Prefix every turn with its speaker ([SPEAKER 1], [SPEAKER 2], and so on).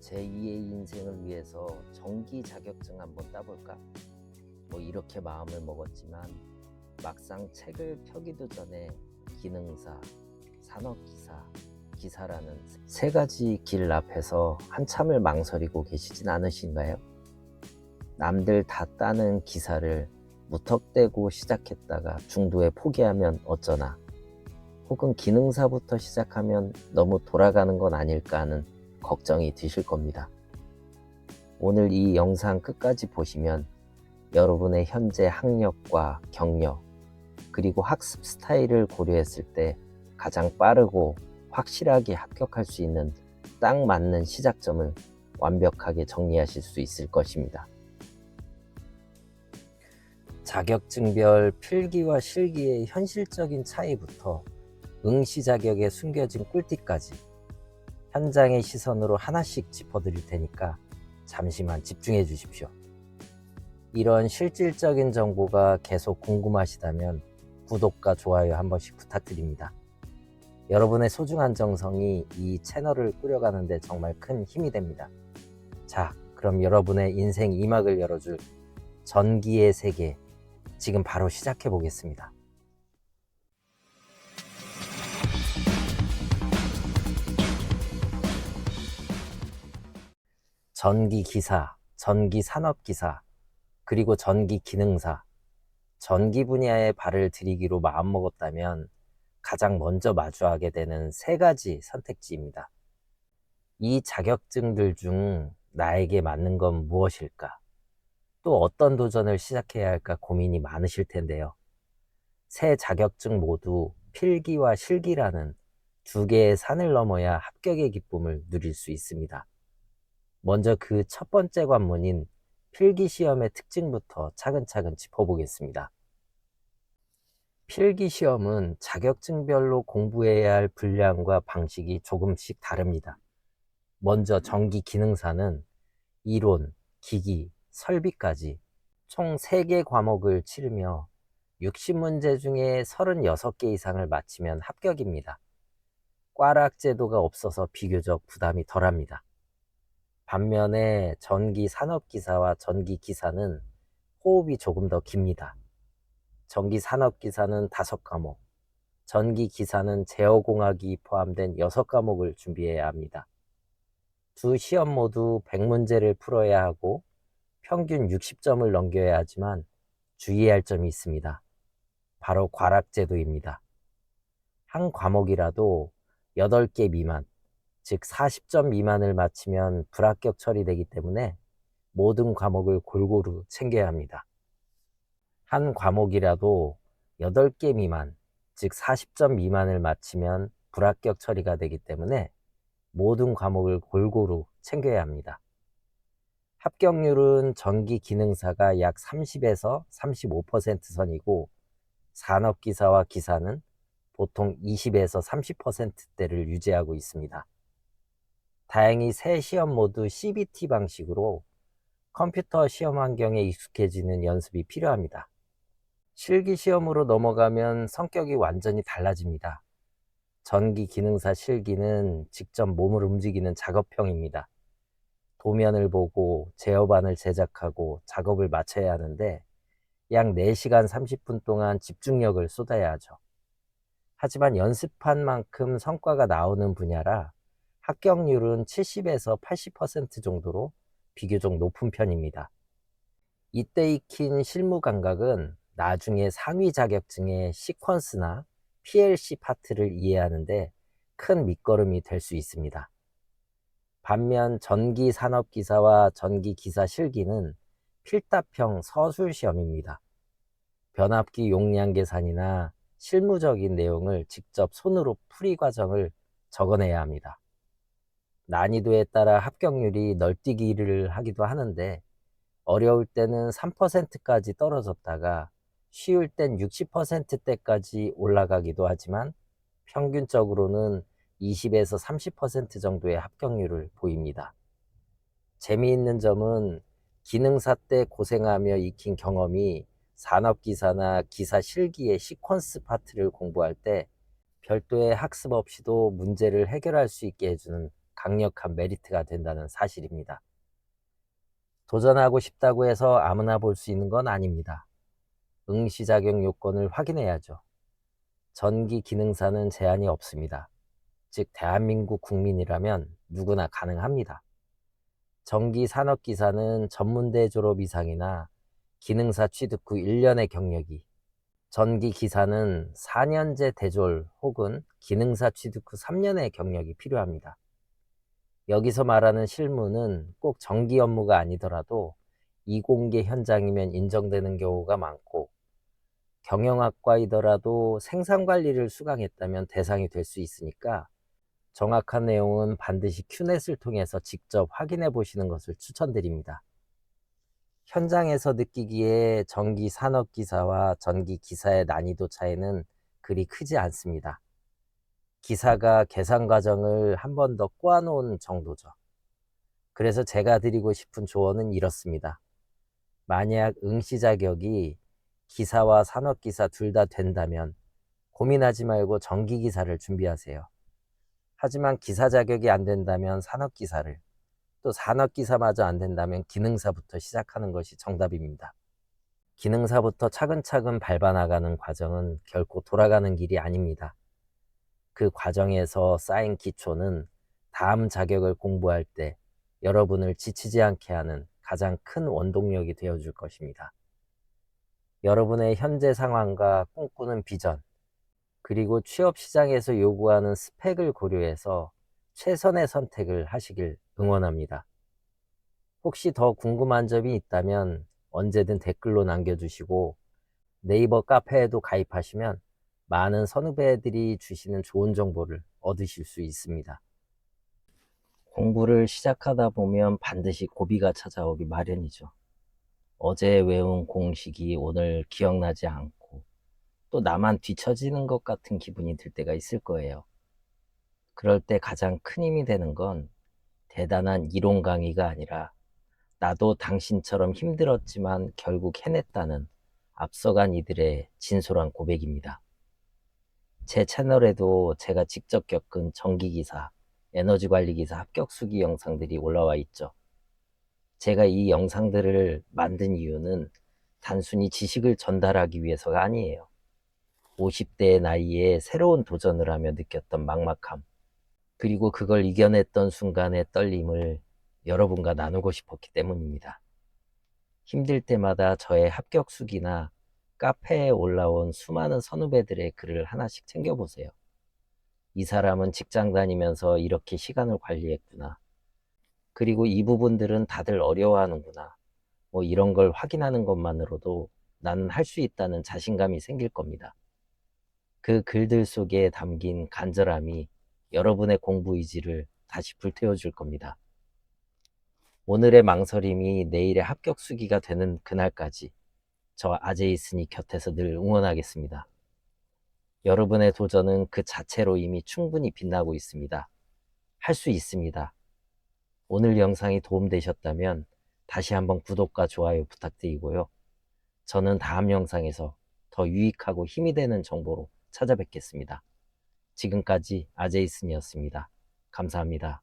[SPEAKER 1] 제2의 인생을 위해서 정기 자격증 한번 따볼까? 이렇게 마음을 먹었지만 막상 책을 펴기도 전에 기능사, 산업기사, 기사라는 세 가지 길 앞에서 한참을 망설이고 계시진 않으신가요? 남들 다 따는 기사를 무턱대고 시작했다가 중도에 포기하면 어쩌나, 혹은 기능사부터 시작하면 너무 돌아가는 건 아닐까 하는 걱정이 드실 겁니다. 오늘 이 영상 끝까지 보시면 여러분의 현재 학력과 경력, 그리고 학습 스타일을 고려했을 때 가장 빠르고 확실하게 합격할 수 있는 딱 맞는 시작점을 완벽하게 정리하실 수 있을 것입니다. 자격증별 필기와 실기의 현실적인 차이부터 응시 자격에 숨겨진 꿀팁까지 현장의 시선으로 하나씩 짚어드릴 테니까 잠시만 집중해 주십시오. 이런 실질적인 정보가 계속 궁금하시다면 구독과 좋아요 한 번씩 부탁드립니다. 여러분의 소중한 정성이 이 채널을 꾸려가는 데 정말 큰 힘이 됩니다. 자, 그럼 여러분의 인생 2막을 열어줄 전기의 세계, 지금 바로 시작해 보겠습니다. 전기기사, 전기산업기사, 그리고 전기기능사, 전기 분야에 발을 들이기로 마음먹었다면 가장 먼저 마주하게 되는 세 가지 선택지입니다. 이 자격증들 중 나에게 맞는 건 무엇일까? 또 어떤 도전을 시작해야 할까 고민이 많으실 텐데요. 세 자격증 모두 필기와 실기라는 두 개의 산을 넘어야 합격의 기쁨을 누릴 수 있습니다. 먼저 그 첫 번째 관문인 필기시험의 특징부터 차근차근 짚어보겠습니다. 필기시험은 자격증별로 공부해야 할 분량과 방식이 조금씩 다릅니다. 먼저 전기기능사는 이론, 기기, 설비까지 총 3개 과목을 치르며 60문제 중에 36개 이상을 맞히면 합격입니다. 꽈락 제도가 없어서 비교적 부담이 덜합니다. 반면에 전기산업기사와 전기기사는 호흡이 조금 더 깁니다. 전기산업기사는 5과목, 전기기사는 제어공학이 포함된 6과목을 준비해야 합니다. 두 시험 모두 100문제를 풀어야 하고 평균 60점을 넘겨야 하지만 주의할 점이 있습니다. 바로 괄학제도입니다. 한 과목이라도 8개 미만, 즉 40점 미만을 맞히면 불합격 처리되기 때문에 모든 과목을 골고루 챙겨야 합니다. 한 과목이라도 8개 미만, 즉 40점 미만을 맞히면 불합격 처리가 되기 때문에 모든 과목을 골고루 챙겨야 합니다. 합격률은 전기기능사가 약 30에서 35% 선이고 산업기사와 기사는 보통 20에서 30%대를 유지하고 있습니다. 다행히 세 시험 모두 CBT 방식으로 컴퓨터 시험 환경에 익숙해지는 연습이 필요합니다. 실기시험으로 넘어가면 성격이 완전히 달라집니다. 전기기능사 실기는 직접 몸을 움직이는 작업형입니다. 도면을 보고 제어반을 제작하고 작업을 마쳐야 하는데 약 4시간 30분 동안 집중력을 쏟아야 하죠. 하지만 연습한 만큼 성과가 나오는 분야라 합격률은 70에서 80% 정도로 비교적 높은 편입니다. 이때 익힌 실무 감각은 나중에 상위 자격증의 시퀀스나 PLC 파트를 이해하는데 큰 밑거름이 될 수 있습니다. 반면 전기산업기사와 전기기사 실기는 필답형 서술시험입니다. 변압기 용량 계산이나 실무적인 내용을 직접 손으로 풀이 과정을 적어내야 합니다. 난이도에 따라 합격률이 널뛰기를 하기도 하는데 어려울 때는 3%까지 떨어졌다가 쉬울 땐 60%대까지 올라가기도 하지만 평균적으로는 20에서 30% 정도의 합격률을 보입니다. 재미있는 점은 기능사 때 고생하며 익힌 경험이 산업기사나 기사 실기의 시퀀스 파트를 공부할 때 별도의 학습 없이도 문제를 해결할 수 있게 해주는 강력한 메리트가 된다는 사실입니다. 도전하고 싶다고 해서 아무나 볼 수 있는 건 아닙니다. 응시 자격 요건을 확인해야죠. 전기 기능사는 제한이 없습니다. 즉 대한민국 국민이라면 누구나 가능합니다. 전기 산업기사는 전문대 졸업 이상이나 기능사 취득 후 1년의 경력이, 전기 기사는 4년제 대졸 혹은 기능사 취득 후 3년의 경력이 필요합니다. 여기서 말하는 실무는 꼭 전기 업무가 아니더라도 이공계 현장이면 인정되는 경우가 많고, 경영학과이더라도 생산관리를 수강했다면 대상이 될 수 있으니까 정확한 내용은 반드시 큐넷을 통해서 직접 확인해 보시는 것을 추천드립니다. 현장에서 느끼기에 전기 산업기사와 전기 기사의 난이도 차이는 그리 크지 않습니다. 기사가 계산 과정을 한 번 더 꼬아놓은 정도죠. 그래서 제가 드리고 싶은 조언은 이렇습니다. 만약 응시 자격이 기사와 산업기사 둘 다 된다면 고민하지 말고 전기기사를 준비하세요. 하지만 기사 자격이 안 된다면 산업기사를, 또 산업기사마저 안 된다면 기능사부터 시작하는 것이 정답입니다. 기능사부터 차근차근 밟아나가는 과정은 결코 돌아가는 길이 아닙니다. 그 과정에서 쌓인 기초는 다음 자격을 공부할 때 여러분을 지치지 않게 하는 가장 큰 원동력이 되어줄 것입니다. 여러분의 현재 상황과 꿈꾸는 비전, 그리고 취업 시장에서 요구하는 스펙을 고려해서 최선의 선택을 하시길 응원합니다. 혹시 더 궁금한 점이 있다면 언제든 댓글로 남겨주시고, 네이버 카페에도 가입하시면 많은 선후배들이 주시는 좋은 정보를 얻으실 수 있습니다. 공부를 시작하다 보면 반드시 고비가 찾아오기 마련이죠. 어제 외운 공식이 오늘 기억나지 않고 또 나만 뒤처지는 것 같은 기분이 들 때가 있을 거예요. 그럴 때 가장 큰 힘이 되는 건 대단한 이론 강의가 아니라 나도 당신처럼 힘들었지만 결국 해냈다는 앞서간 이들의 진솔한 고백입니다. 제 채널에도 제가 직접 겪은 전기기사, 에너지관리기사 합격수기 영상들이 올라와 있죠. 제가 이 영상들을 만든 이유는 단순히 지식을 전달하기 위해서가 아니에요. 50대의 나이에 새로운 도전을 하며 느꼈던 막막함, 그리고 그걸 이겨냈던 순간의 떨림을 여러분과 나누고 싶었기 때문입니다. 힘들 때마다 저의 합격수기나 카페에 올라온 수많은 선후배들의 글을 하나씩 챙겨보세요. 이 사람은 직장 다니면서 이렇게 시간을 관리했구나. 그리고 이 부분들은 다들 어려워하는구나. 뭐 이런 걸 확인하는 것만으로도 나는 할 수 있다는 자신감이 생길 겁니다. 그 글들 속에 담긴 간절함이 여러분의 공부 의지를 다시 불태워줄 겁니다. 오늘의 망설임이 내일의 합격 수기가 되는 그날까지 저 아제이슨이 곁에서 늘 응원하겠습니다. 여러분의 도전은 그 자체로 이미 충분히 빛나고 있습니다. 할 수 있습니다. 오늘 영상이 도움되셨다면 다시 한번 구독과 좋아요 부탁드리고요. 저는 다음 영상에서 더 유익하고 힘이 되는 정보로 찾아뵙겠습니다. 지금까지 아제이슨이었습니다. 감사합니다.